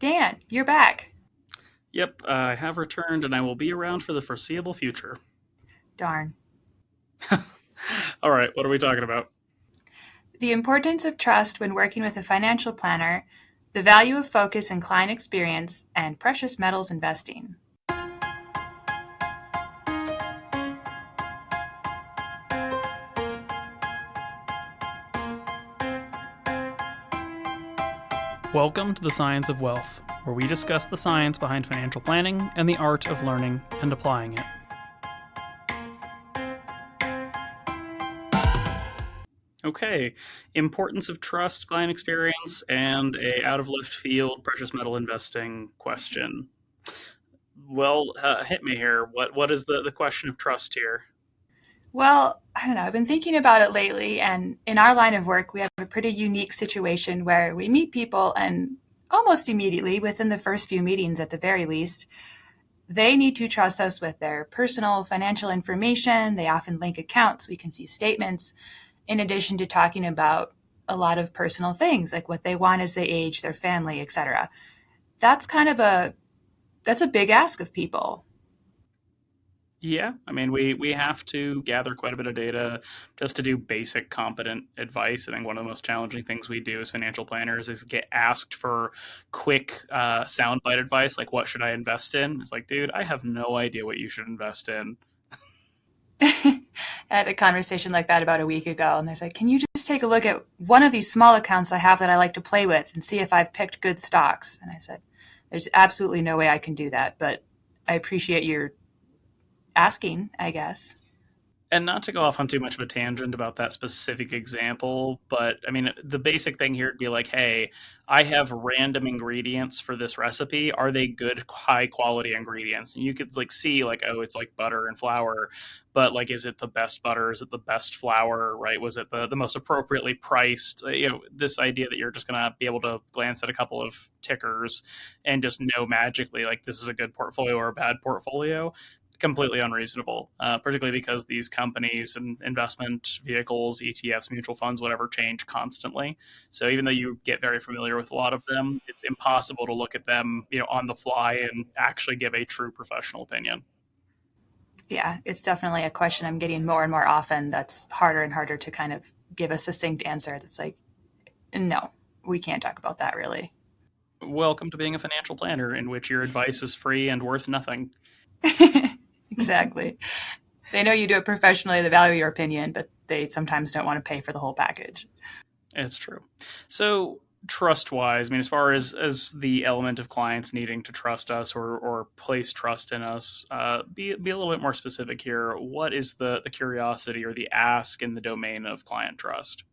Dan, you're back. Yep, I have returned and I will be around for the foreseeable future. Darn. All right, what are we talking about? The importance of trust when working with a financial planner, the value of focus and client experience, and precious metals investing. Welcome to the Science of Wealth, where we discuss the science behind financial planning and the art of learning and applying it. Okay, importance of trust, client experience, and a out of left field precious metal investing question. Well, hit me here. What is the question of trust here? Well, I don't know. I've been thinking about it lately, and in our line of work, we have a pretty unique situation where we meet people, and almost immediately, within the first few meetings at the very least, they need to trust us with their personal financial information. They often link accounts. We can see statements, in addition to talking about a lot of personal things like what they want as they age, their family, etc. That's kind of that's a big ask of people. Yeah, I mean, we have to gather quite a bit of data just to do basic competent advice. I think one of the most challenging things we do as financial planners is get asked for quick soundbite advice, like what should I invest in? It's like, dude, I have no idea what you should invest in. I had a conversation like that about a week ago, and they're like, "Can you just take a look at one of these small accounts I have that I like to play with and see if I've picked good stocks?" And I said, "There's absolutely no way I can do that, but I appreciate your asking, I guess." And not to go off on too much of a tangent about that specific example, but I mean, the basic thing here would be like, hey, I have random ingredients for this recipe. Are they good, high quality ingredients? And you could like see like, oh, it's like butter and flour, but like, is it the best butter? Is it the best flour? Right? Was it the most appropriately priced? This idea that you're just going to be able to glance at a couple of tickers and just know magically like this is a good portfolio or a bad portfolio, completely unreasonable, particularly because these companies and investment vehicles, ETFs, mutual funds, whatever, change constantly. So even though you get very familiar with a lot of them, it's impossible to look at them, on the fly and actually give a true professional opinion. Yeah, it's definitely a question I'm getting more and more often that's harder and harder to kind of give a succinct answer. That's like, no, we can't talk about that really. Welcome to being a financial planner in which your advice is free and worth nothing. Exactly. They know you do it professionally, they value your opinion, but they sometimes don't want to pay for the whole package. It's true. So trust wise, I mean, as far as the element of clients needing to trust us or place trust in us, be a little bit more specific here. What is the curiosity or the ask in the domain of client trust?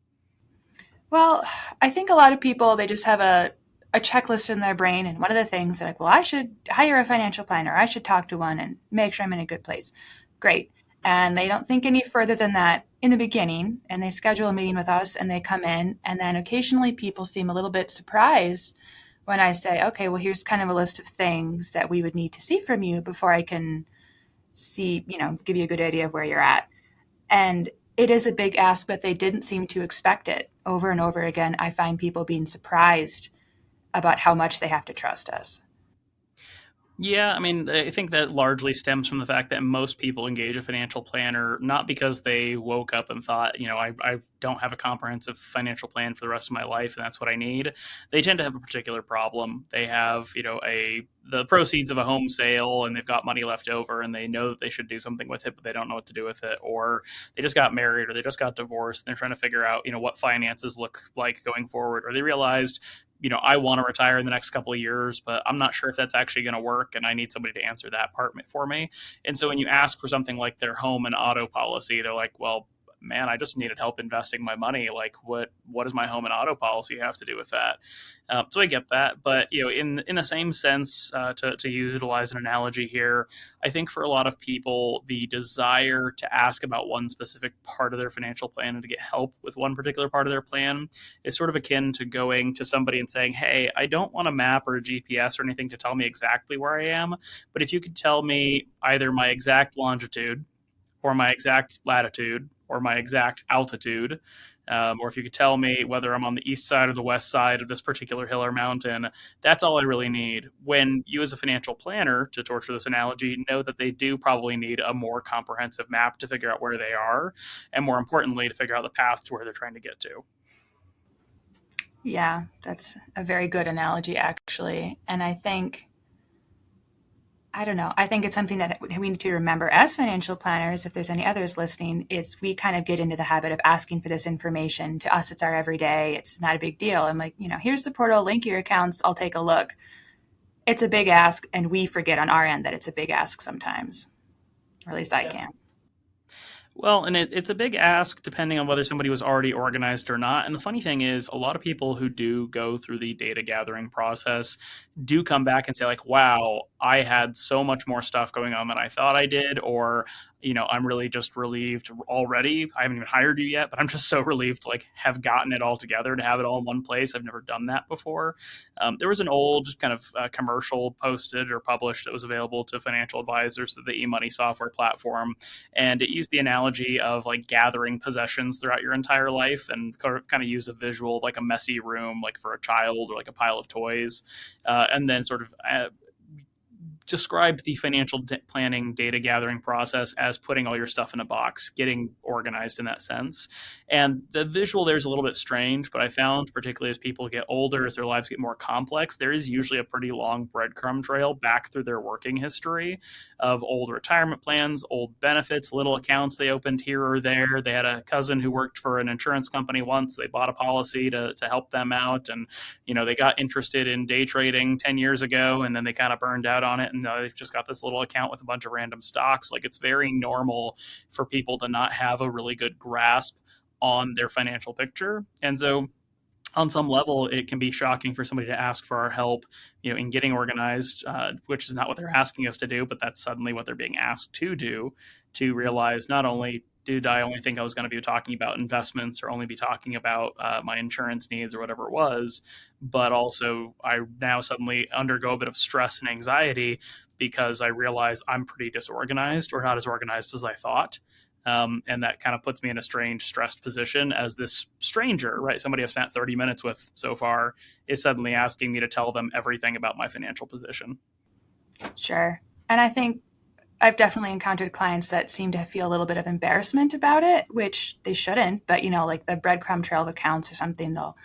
Well, I think a lot of people, they just have a checklist in their brain. And one of the things they're like, well, I should hire a financial planner. I should talk to one and make sure I'm in a good place. Great. And they don't think any further than that in the beginning. And they schedule a meeting with us and they come in. And then occasionally people seem a little bit surprised when I say, okay, well, here's kind of a list of things that we would need to see from you before I can see, give you a good idea of where you're at. And it is a big ask, but they didn't seem to expect it. Over and over again, I find people being surprised about how much they have to trust us. Yeah, I mean, I think that largely stems from the fact that most people engage a financial planner not because they woke up and thought, I don't have a comprehensive financial plan for the rest of my life and that's what I need. They tend to have a particular problem. They have, the proceeds of a home sale and they've got money left over and they know that they should do something with it, but they don't know what to do with it. Or they just got married or they just got divorced and they're trying to figure out, what finances look like going forward. Or they realized, I want to retire in the next couple of years, but I'm not sure if that's actually going to work. And I need somebody to answer that part for me. And so when you ask for something like their home and auto policy, they're like, well, man, I just needed help investing my money. Like, what does my home and auto policy have to do with that? So I get that, but in the same sense, to utilize an analogy here, I think for a lot of people, the desire to ask about one specific part of their financial plan and to get help with one particular part of their plan is sort of akin to going to somebody and saying, "Hey, I don't want a map or a GPS or anything to tell me exactly where I am, but if you could tell me either my exact longitude or my exact latitude or my exact altitude, or if you could tell me whether I'm on the east side or the west side of this particular hill or mountain, that's all I really need. When you, as a financial planner, to torture this analogy, know that they do probably need a more comprehensive map to figure out where they are, and more importantly, to figure out the path to where they're trying to get to. Yeah, that's a very good analogy, actually. And I don't know, I think it's something that we need to remember as financial planners, if there's any others listening, is we kind of get into the habit of asking for this information. To us, it's our everyday, it's not a big deal. I'm like, here's the portal, link your accounts, I'll take a look. It's a big ask, and we forget on our end that it's a big ask sometimes, or at least I Yeah. can. Well, and it's a big ask depending on whether somebody was already organized or not. And the funny thing is, a lot of people who do go through the data gathering process do come back and say, like, wow, I had so much more stuff going on than I thought I did, or, I'm really just relieved already. I haven't even hired you yet, but I'm just so relieved to like have gotten it all together, to have it all in one place. I've never done that before. There was an old kind of commercial posted or published that was available to financial advisors through the eMoney software platform, and it used the analogy of like gathering possessions throughout your entire life, and kind of used a visual like a messy room, like for a child, or like a pile of toys, and then sort of described the financial planning data gathering process as putting all your stuff in a box, getting organized in that sense. And the visual there is a little bit strange, but I found, particularly as people get older, as their lives get more complex, there is usually a pretty long breadcrumb trail back through their working history of old retirement plans, old benefits, little accounts they opened here or there. They had a cousin who worked for an insurance company once. They bought a policy to help them out. And, they got interested in day trading 10 years ago, and then they kind of burned out on it. And they've just got this little account with a bunch of random stocks. Like, it's very normal for people to not have a really good grasp on their financial picture. And so on some level, it can be shocking for somebody to ask for our help, in getting organized, which is not what they're asking us to do, but that's suddenly what they're being asked to do, to realize not only did I only think I was going to be talking about investments or only be talking about my insurance needs or whatever it was, but also I now suddenly undergo a bit of stress and anxiety because I realize I'm pretty disorganized, or not as organized as I thought. And that kind of puts me in a strange, stressed position as this stranger, right? Somebody I've spent 30 minutes with so far is suddenly asking me to tell them everything about my financial position. Sure. And I think I've definitely encountered clients that seem to feel a little bit of embarrassment about it, which they shouldn't. But, like the breadcrumb trail of accounts or something, they'll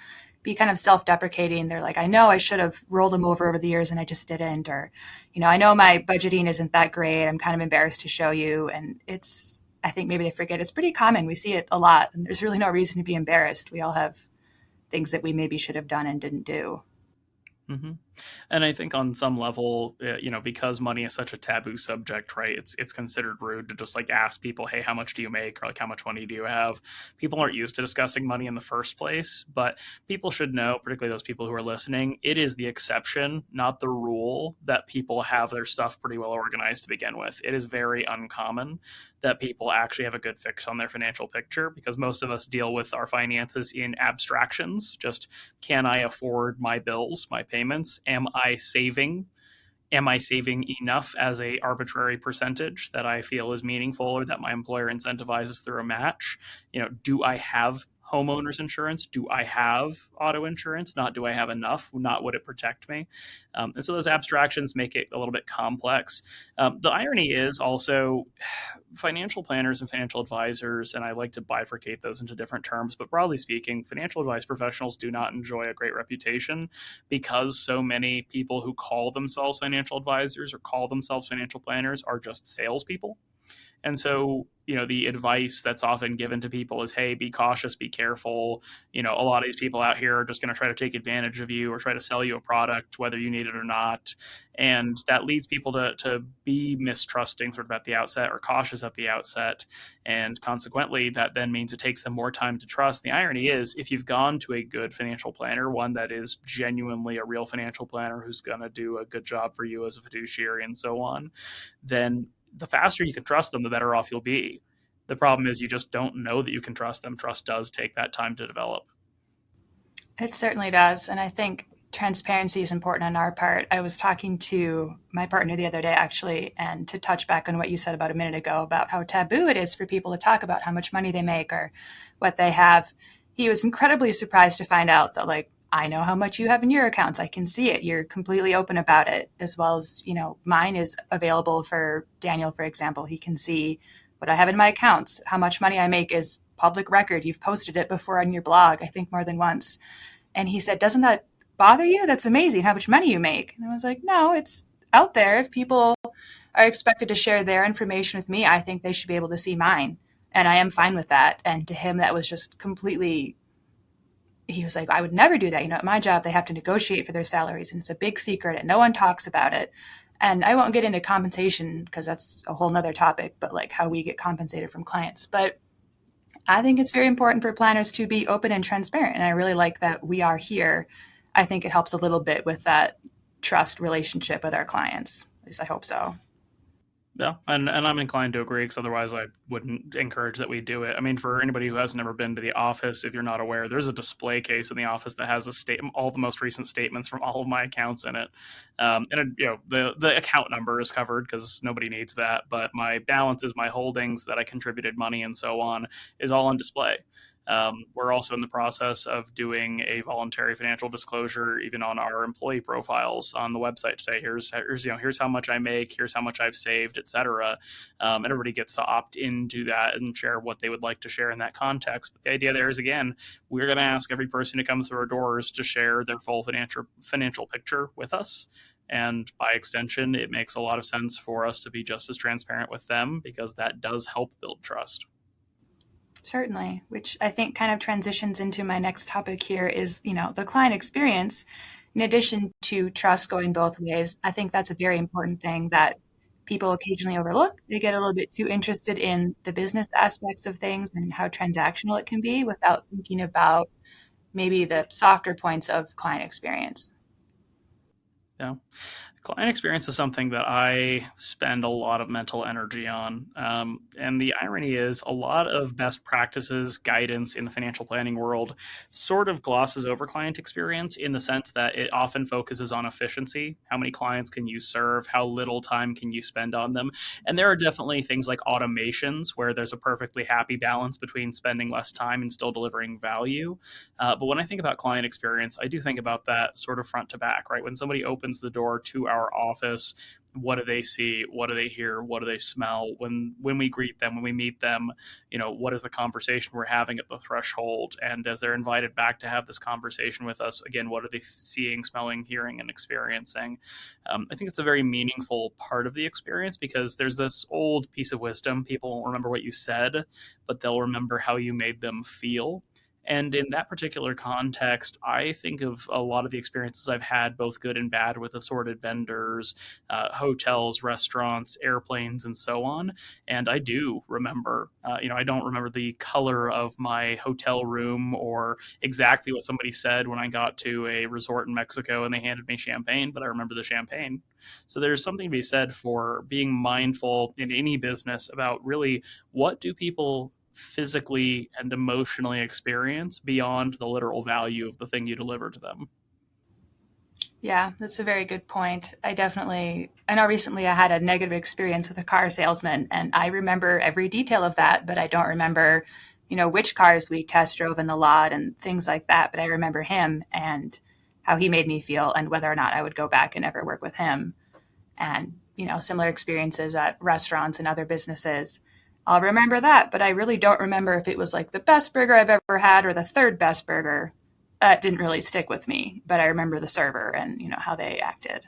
be kind of self-deprecating. They're like, I know I should have rolled them over the years and I just didn't. Or, I know my budgeting isn't that great. I'm kind of embarrassed to show you. And I think maybe they forget it's pretty common. We see it a lot. And there's really no reason to be embarrassed. We all have things that we maybe should have done and didn't do. Mm-hmm. And I think on some level, because money is such a taboo subject, right? It's considered rude to just like ask people, hey, how much do you make? Or like, how much money do you have? People aren't used to discussing money in the first place, but people should know, particularly those people who are listening, it is the exception, not the rule, that people have their stuff pretty well organized to begin with. It is very uncommon that people actually have a good fix on their financial picture, because most of us deal with our finances in abstractions. Just, can I afford my bills, my payments? Am I saving? Am I saving enough as a arbitrary percentage that I feel is meaningful, or that my employer incentivizes through a match? Do I have homeowners insurance? Do I have auto insurance? Not do I have enough? Not would it protect me? And so those abstractions make it a little bit complex. The irony is also financial planners and financial advisors, and I like to bifurcate those into different terms, but broadly speaking, financial advice professionals do not enjoy a great reputation, because so many people who call themselves financial advisors or call themselves financial planners are just salespeople. And so, the advice that's often given to people is, hey, be cautious, be careful. A lot of these people out here are just going to try to take advantage of you or try to sell you a product, whether you need it or not. And that leads people to be mistrusting sort of at the outset, or cautious at the outset. And consequently, that then means it takes them more time to trust. The irony is, if you've gone to a good financial planner, one that is genuinely a real financial planner who's going to do a good job for you as a fiduciary and so on, then the faster you can trust them, the better off you'll be. The problem is you just don't know that you can trust them. Trust does take that time to develop. It certainly does. And I think transparency is important on our part. I was talking to my partner the other day, actually, and to touch back on what you said about a minute ago about how taboo it is for people to talk about how much money they make or what they have. he was incredibly surprised to find out that, like, I know how much you have in your accounts. I can see it. You're completely open about it, as well as, mine is available for Daniel, for example. He can see what I have in my accounts. How much money I make is public record. You've posted it before on your blog, I think more than once. And he said, doesn't that bother you? That's amazing how much money you make. And I was like, no, it's out there. If people are expected to share their information with me, I think they should be able to see mine. And I am fine with that. And to him, that was just completely, he was like, I would never do that. At my job, they have to negotiate for their salaries, and it's a big secret and no one talks about it. And I won't get into compensation because that's a whole nother topic, but like how we get compensated from clients. But I think it's very important for planners to be open and transparent. And I really like that we are here. I think it helps a little bit with that trust relationship with our clients. At least I hope so. Yeah, and I'm inclined to agree, because otherwise I wouldn't encourage that we do it. I mean, for anybody who has never been to the office, if you're not aware, there's a display case in the office that has all the most recent statements from all of my accounts in it. The account number is covered because nobody needs that, but my balances, my holdings that I contributed money and so on is all on display. We're also in the process of doing a voluntary financial disclosure, even on our employee profiles on the website, to say here's how much I make, here's how much I've saved, etc. And everybody gets to opt into that and share what they would like to share in that context. But the idea there is, again, we're going to ask every person who comes through our doors to share their full financial picture with us. And by extension, it makes a lot of sense for us to be just as transparent with them, because that does help build trust. Certainly, which I think kind of transitions into my next topic here is, the client experience. In addition to trust going both ways, I think that's a very important thing that people occasionally overlook. They get a little bit too interested in the business aspects of things and how transactional it can be without thinking about maybe the softer points of client experience. Yeah. Client experience is something that I spend a lot of mental energy on. And the irony is, a lot of best practices, guidance in the financial planning world sort of glosses over client experience, in the sense that it often focuses on efficiency. How many clients can you serve? How little time can you spend on them? And there are definitely things like automations where there's a perfectly happy balance between spending less time and still delivering value. But when I think about client experience, I do think about that sort of front to back, right? When somebody opens the door to our office, what do they see? What do they hear? What do they smell? When we greet them, when we meet them, what is the conversation we're having at the threshold? And as they're invited back to have this conversation with us, again, what are they seeing, smelling, hearing, and experiencing? I think it's a very meaningful part of the experience, because there's this old piece of wisdom: people won't remember what you said, but they'll remember how you made them feel. And in that particular context, I think of a lot of the experiences I've had, both good and bad, with assorted vendors, hotels, restaurants, airplanes, and so on. And I do remember, I don't remember the color of my hotel room or exactly what somebody said when I got to a resort in Mexico and they handed me champagne, but I remember the champagne. So there's something to be said for being mindful in any business about really, what do people physically and emotionally experience beyond the literal value of the thing you deliver to them. Yeah, that's a very good point. I know recently I had a negative experience with a car salesman, and I remember every detail of that, but I don't remember, which cars we test drove in the lot and things like that. But I remember him and how he made me feel, and whether or not I would go back and ever work with him. And, similar experiences at restaurants and other businesses. I'll remember that, but I really don't remember if it was like the best burger I've ever had or the third best burger. That didn't really stick with me, but I remember the server and, how they acted.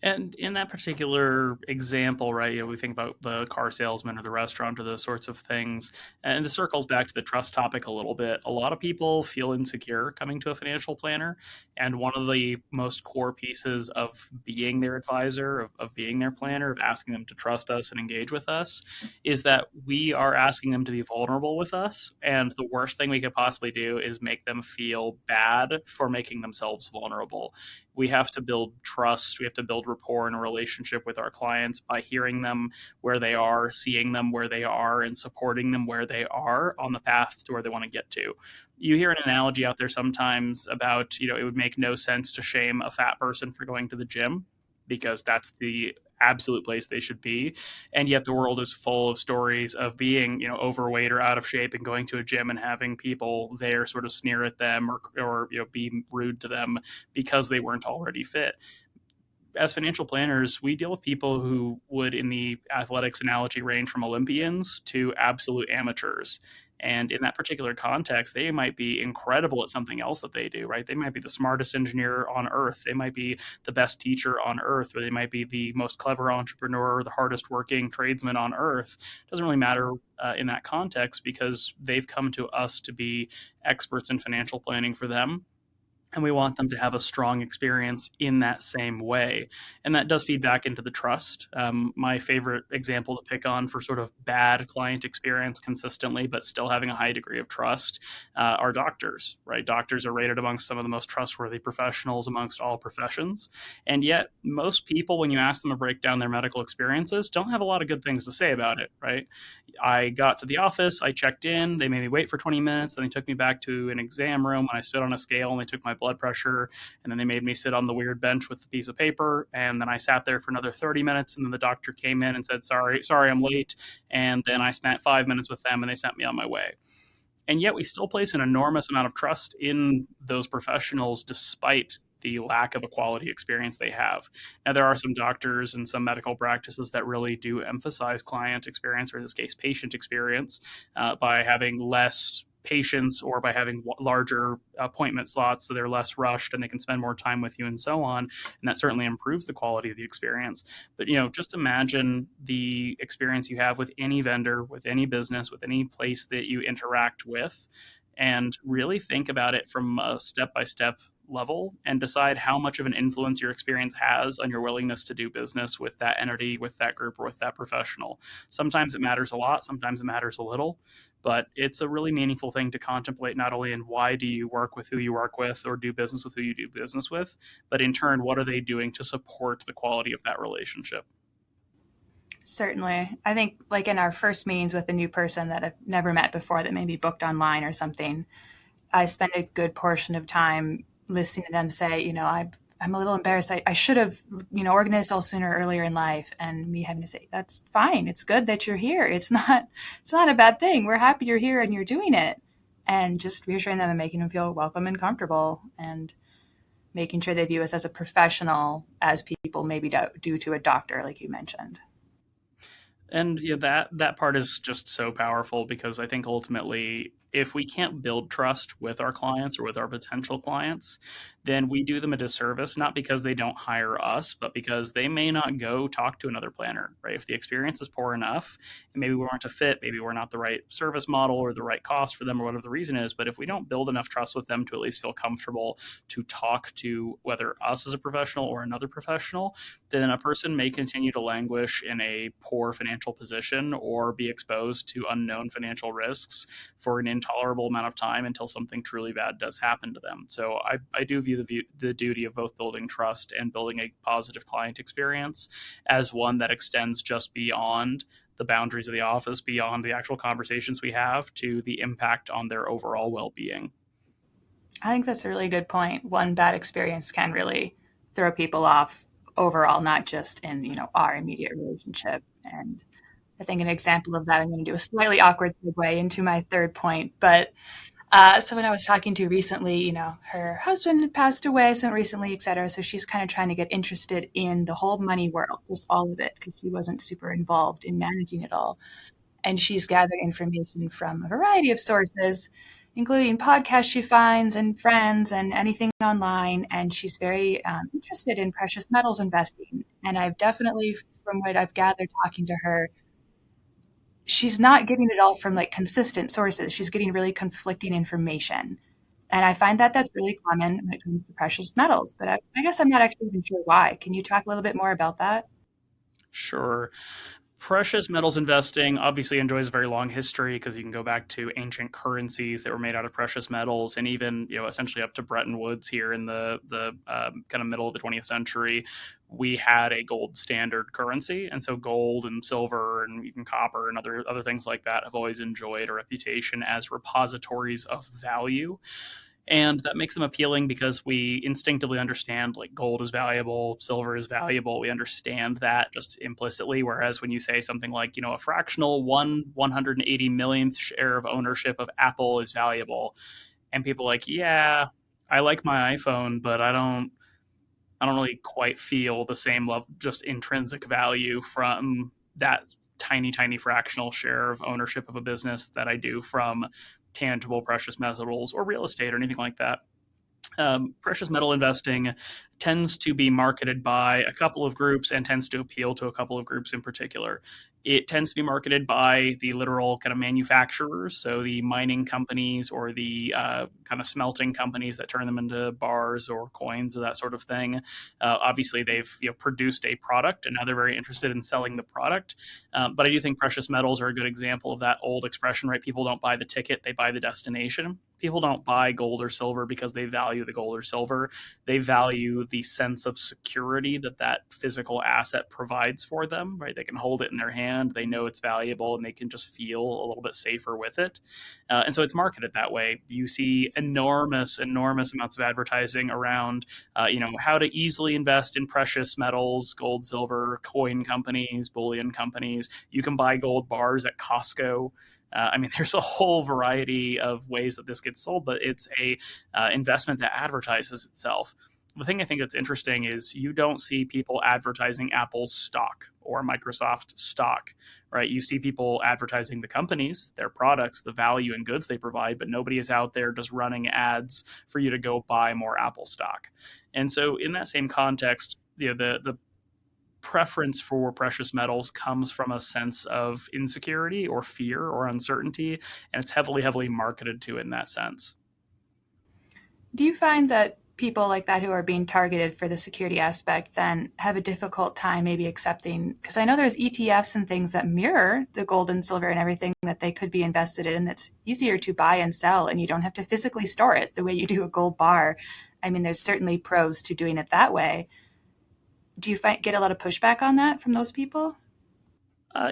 And in that particular example, right, we think about the car salesman or the restaurant or those sorts of things. And this circles back to the trust topic a little bit. A lot of people feel insecure coming to a financial planner. And one of the most core pieces of being their advisor, of being their planner, of asking them to trust us and engage with us, is that we are asking them to be vulnerable with us. And the worst thing we could possibly do is make them feel bad for making themselves vulnerable. We have to build trust. We have to build rapport and a relationship with our clients by hearing them where they are, seeing them where they are, and supporting them where they are on the path to where they want to get to. You hear an analogy out there sometimes about, it would make no sense to shame a fat person for going to the gym, because that's the absolute place they should be. And yet the world is full of stories of being, overweight or out of shape and going to a gym and having people there sort of sneer at them or be rude to them because they weren't already fit. As financial planners, we deal with people who would, in the athletics analogy, range from Olympians to absolute amateurs. And in that particular context, they might be incredible at something else that they do, right? They might be the smartest engineer on earth. They might be the best teacher on earth, or they might be the most clever entrepreneur, the hardest working tradesman on earth. It doesn't really matter in that context because they've come to us to be experts in financial planning for them, and we want them to have a strong experience in that same way. And that does feed back into the trust. My favorite example to pick on for sort of bad client experience consistently, but still having a high degree of trust, are doctors, right? Doctors are rated amongst some of the most trustworthy professionals amongst all professions. And yet most people, when you ask them to break down their medical experiences, don't have a lot of good things to say about it, right? I got to the office, I checked in, they made me wait for 20 minutes, then they took me back to an exam room and I stood on a scale and they took my blood pressure, and then they made me sit on the weird bench with the piece of paper, and then I sat there for another 30 minutes, and then the doctor came in and said, sorry, I'm late, and then I spent 5 minutes with them and they sent me on my way. And yet we still place an enormous amount of trust in those professionals despite the lack of a quality experience they have. Now, there are some doctors and some medical practices that really do emphasize client experience, or in this case, patient experience, by having less patients or by having larger appointment slots so they're less rushed and they can spend more time with you and so on. And that certainly improves the quality of the experience. But, just imagine the experience you have with any vendor, with any business, with any place that you interact with, and really think about it from a step-by-step level and decide how much of an influence your experience has on your willingness to do business with that entity, with that group, or with that professional. Sometimes it matters a lot, sometimes it matters a little, but it's a really meaningful thing to contemplate, not only in why do you work with who you work with or do business with who you do business with, but in turn, what are they doing to support the quality of that relationship? Certainly. I think like in our first meetings with a new person that I've never met before that maybe booked online or something, I spend a good portion of time listening to them say, I'm a little embarrassed. I should have, organized all sooner earlier in life. And me having to say, that's fine. It's good that you're here. It's not a bad thing. We're happy you're here and you're doing it. And just reassuring them and making them feel welcome and comfortable and making sure they view us as a professional as people maybe do to a doctor, like you mentioned. And that part is just so powerful because I think ultimately, if we can't build trust with our clients or with our potential clients, then we do them a disservice, not because they don't hire us, but because they may not go talk to another planner, right? If the experience is poor enough, and maybe we weren't a fit, maybe we're not the right service model or the right cost for them or whatever the reason is, but if we don't build enough trust with them to at least feel comfortable to talk to whether us as a professional or another professional, then a person may continue to languish in a poor financial position or be exposed to unknown financial risks for an intolerable amount of time until something truly bad does happen to them. So I do view the duty of both building trust and building a positive client experience as one that extends just beyond the boundaries of the office, beyond the actual conversations we have, to the impact on their overall well-being. I think that's a really good point. One bad experience can really throw people off overall, not just in, our immediate relationship. And I think an example of that, I'm going to do a slightly awkward segue into my third point, but someone I was talking to recently, her husband had passed away so recently, et cetera. So she's kind of trying to get interested in the whole money world, just all of it, because she wasn't super involved in managing it all. And she's gathered information from a variety of sources, including podcasts she finds and friends and anything online. And she's very interested in precious metals investing. And I've definitely, from what I've gathered talking to her, she's not getting it all from like consistent sources. She's getting really conflicting information. And I find that that's really common when it comes to precious metals. But I guess I'm not actually even sure why. Can you talk a little bit more about that? Sure. Precious metals investing obviously enjoys a very long history because you can go back to ancient currencies that were made out of precious metals, and even essentially up to Bretton Woods here in the kind of middle of the 20th century, we had a gold standard currency, and so gold and silver and even copper and other things like that have always enjoyed a reputation as repositories of value. And that makes them appealing because we instinctively understand like gold is valuable, silver is valuable. We understand that just implicitly. Whereas when you say something like, a fractional 180 millionth share of ownership of Apple is valuable, and people are like, yeah, I like my iPhone, but I don't really quite feel the same level, just intrinsic value from that tiny, tiny fractional share of ownership of a business that I do from tangible precious metals or real estate or anything like that. Precious metal investing tends to be marketed by a couple of groups and tends to appeal to a couple of groups in particular. It tends to be marketed by the literal kind of manufacturers, so the mining companies or the kind of smelting companies that turn them into bars or coins or that sort of thing. Obviously, they've produced a product, and now they're very interested in selling the product. But I do think precious metals are a good example of that old expression, right? People don't buy the ticket; they buy the destination. People don't buy gold or silver because they value the gold or silver. They value the sense of security that that physical asset provides for them, right? They can hold it in their hand, they know it's valuable, and they can just feel a little bit safer with it. And so it's marketed that way. You see enormous, enormous amounts of advertising around, how to easily invest in precious metals, gold, silver, coin companies, bullion companies. You can buy gold bars at Costco. There's a whole variety of ways that this gets sold, but it's a investment that advertises itself. The thing I think that's interesting is you don't see people advertising Apple's stock or Microsoft stock, right? You see people advertising the companies, their products, the value and goods they provide, but nobody is out there just running ads for you to go buy more Apple stock. And so in that same context, the preference for precious metals comes from a sense of insecurity or fear or uncertainty, and it's heavily, heavily marketed to in that sense. Do you find that people like that who are being targeted for the security aspect then have a difficult time maybe accepting? Because I know there's ETFs and things that mirror the gold and silver and everything that they could be invested in that's easier to buy and sell, and you don't have to physically store it the way you do a gold bar. There's certainly pros to doing it that way. Do you get a lot of pushback on that from those people?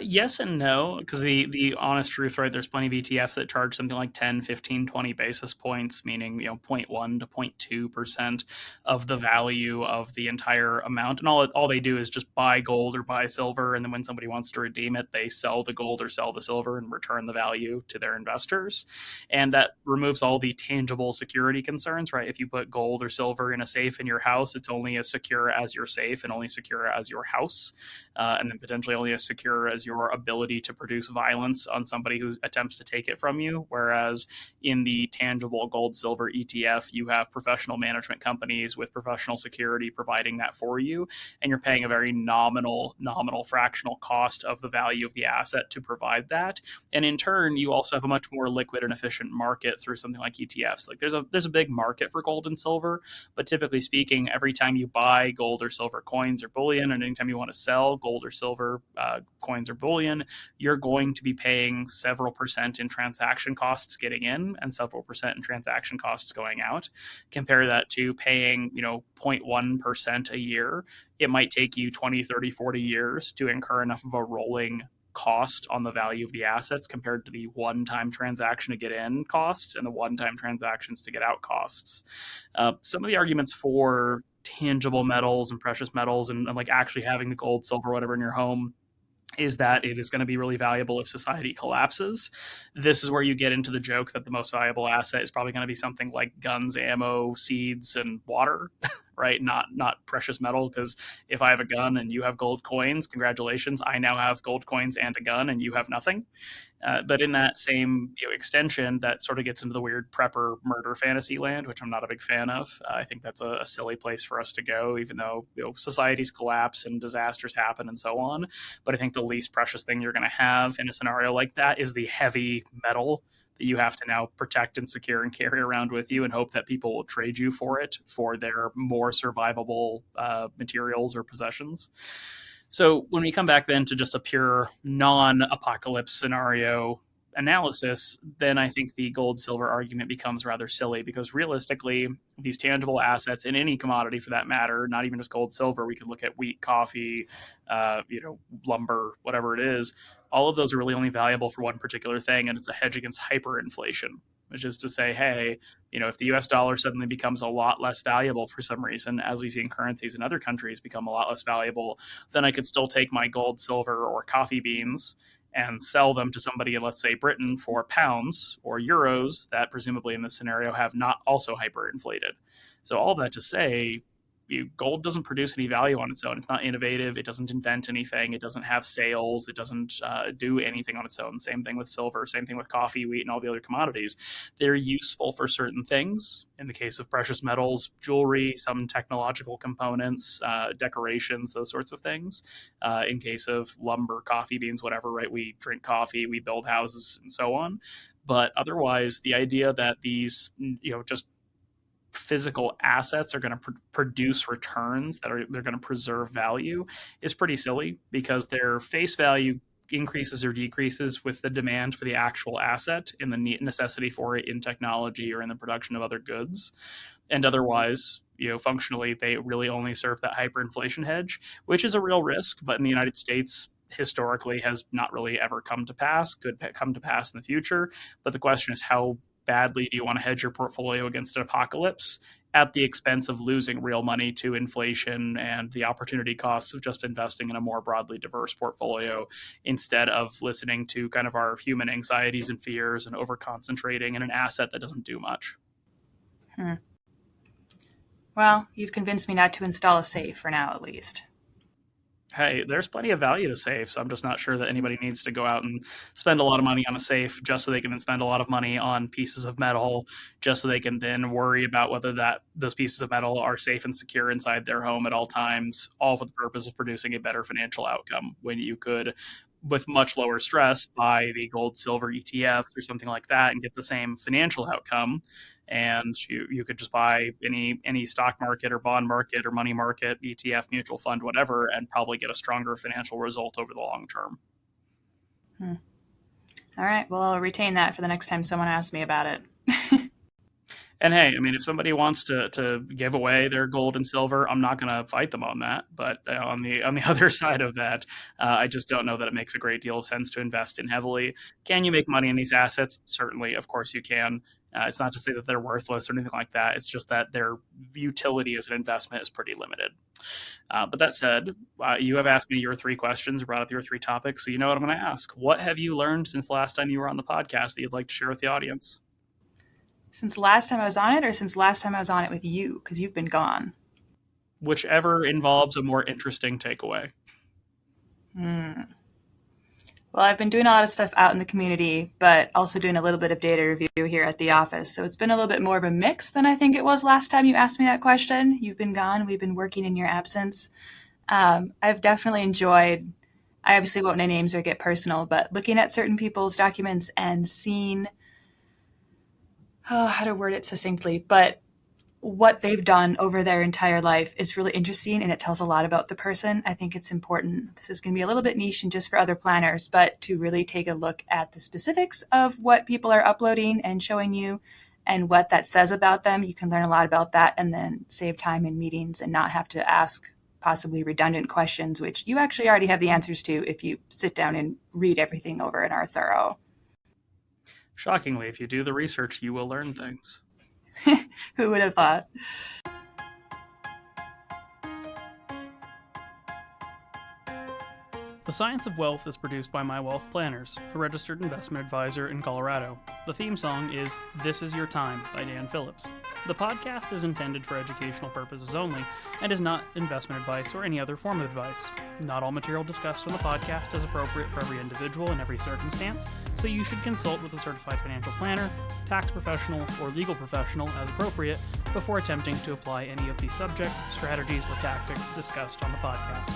Yes and no, because the honest truth, right, there's plenty of ETFs that charge something like 10, 15, 20 basis points, meaning, 0.1 to 0.2% of the value of the entire amount. And all they do is just buy gold or buy silver. And then when somebody wants to redeem it, they sell the gold or sell the silver and return the value to their investors. And that removes all the tangible security concerns, right? If you put gold or silver in a safe in your house, it's only as secure as your safe and only secure as your house, and then potentially only as secure as your ability to produce violence on somebody who attempts to take it from you. Whereas in the tangible gold silver ETF, you have professional management companies with professional security providing that for you, and you're paying a very nominal fractional cost of the value of the asset to provide that. And in turn, you also have a much more liquid and efficient market through something like ETFs. Like there's a big market for gold and silver, but typically speaking, every time you buy gold or silver coins or bullion, and anytime you want to sell gold or silver coins or bullion, you're going to be paying several percent in transaction costs getting in and several percent in transaction costs going out. Compare that to paying, 0.1% a year. It might take you 20, 30, 40 years to incur enough of a rolling cost on the value of the assets compared to the one-time transaction to get in costs and the one-time transactions to get out costs. Some of the arguments for tangible metals and precious metals and like actually having the gold, silver, whatever in your home is that it is going to be really valuable if society collapses. This is where you get into the joke that the most valuable asset is probably going to be something like guns, ammo, seeds, and water, right? Not precious metal, because if I have a gun and you have gold coins, congratulations, I now have gold coins and a gun and you have nothing. But in that same extension, that sort of gets into the weird prepper murder fantasy land, which I'm not a big fan of. I think that's a silly place for us to go, even though societies collapse and disasters happen and so on. But I think the least precious thing you're going to have in a scenario like that is the heavy metal that you have to now protect and secure and carry around with you and hope that people will trade you for it for their more survivable materials or possessions. So when we come back then to just a pure non-apocalypse scenario analysis, then I think the gold silver argument becomes rather silly, because realistically, these tangible assets in any commodity for that matter, not even just gold silver, we could look at wheat, coffee, lumber, whatever it is, all of those are really only valuable for one particular thing, and it's a hedge against hyperinflation. which is to say, hey, if the US dollar suddenly becomes a lot less valuable for some reason, as we've seen currencies in other countries become a lot less valuable, then I could still take my gold, silver, or coffee beans and sell them to somebody in, let's say, Britain for pounds or euros that presumably in this scenario have not also hyperinflated. So all that to say, gold doesn't produce any value on its own. It's not innovative. It doesn't invent anything. It doesn't have sales. It doesn't do anything on its own. Same thing with silver. Same thing with coffee, wheat, and all the other commodities. They're useful for certain things. In the case of precious metals, jewelry, some technological components, decorations, those sorts of things. In case of lumber, coffee beans, whatever, right? We drink coffee, we build houses, and so on. But otherwise, the idea that these, just physical assets are going to produce returns they're going to preserve value is pretty silly, because their face value increases or decreases with the demand for the actual asset and the necessity for it in technology or in the production of other goods. And otherwise, functionally, they really only serve that hyperinflation hedge, which is a real risk, but in the United States, historically has not really ever come to pass, could come to pass in the future. But the question is, how badly do you want to hedge your portfolio against an apocalypse at the expense of losing real money to inflation and the opportunity costs of just investing in a more broadly diverse portfolio, instead of listening to kind of our human anxieties and fears and over concentrating in an asset that doesn't do much? Well, you've convinced me not to install a safe for now, at least. Hey, there's plenty of value to safe, so I'm just not sure that anybody needs to go out and spend a lot of money on a safe just so they can then spend a lot of money on pieces of metal, just so they can then worry about whether those pieces of metal are safe and secure inside their home at all times, all for the purpose of producing a better financial outcome, when you could, with much lower stress, buy the gold, silver ETFs or something like that and get the same financial outcome. And you could just buy any stock market or bond market or money market, ETF, mutual fund, whatever, and probably get a stronger financial result over the long term. All right. Well, I'll retain that for the next time someone asks me about it. And hey, I mean, if somebody wants to give away their gold and silver, I'm not going to fight them on that. But on the other side of that, I just don't know that it makes a great deal of sense to invest in heavily. Can you make money in these assets? Certainly, of course you can. It's not to say that they're worthless or anything like that. It's just that their utility as an investment is pretty limited. But that said, you have asked me your 3 questions, brought up your 3 topics. So you know what I'm going to ask. What have you learned since the last time you were on the podcast that you'd like to share with the audience? Since last time I was on it, or since last time I was on it with you? Because you've been gone. Whichever involves a more interesting takeaway. Well, I've been doing a lot of stuff out in the community, but also doing a little bit of data review here at the office. So it's been a little bit more of a mix than I think it was last time you asked me that question. You've been gone. We've been working in your absence. I've definitely enjoyed, I obviously won't name names or get personal, but looking at certain people's documents and seeing, how to word it succinctly, but what they've done over their entire life is really interesting, and it tells a lot about the person. I think it's important. This is going to be a little bit niche and just for other planners, but to really take a look at the specifics of what people are uploading and showing you and what that says about them. You can learn a lot about that and then save time in meetings and not have to ask possibly redundant questions, which you actually already have the answers to if you sit down and read everything over and are thorough. Shockingly, if you do the research, you will learn things. Who would have thought? The Science of Wealth is produced by My Wealth Planners, a registered investment advisor in Colorado. The theme song is This Is Your Time by Dan Phillips. The podcast is intended for educational purposes only and is not investment advice or any other form of advice. Not all material discussed on the podcast is appropriate for every individual in every circumstance, so you should consult with a certified financial planner, tax professional, or legal professional as appropriate before attempting to apply any of the subjects, strategies, or tactics discussed on the podcast.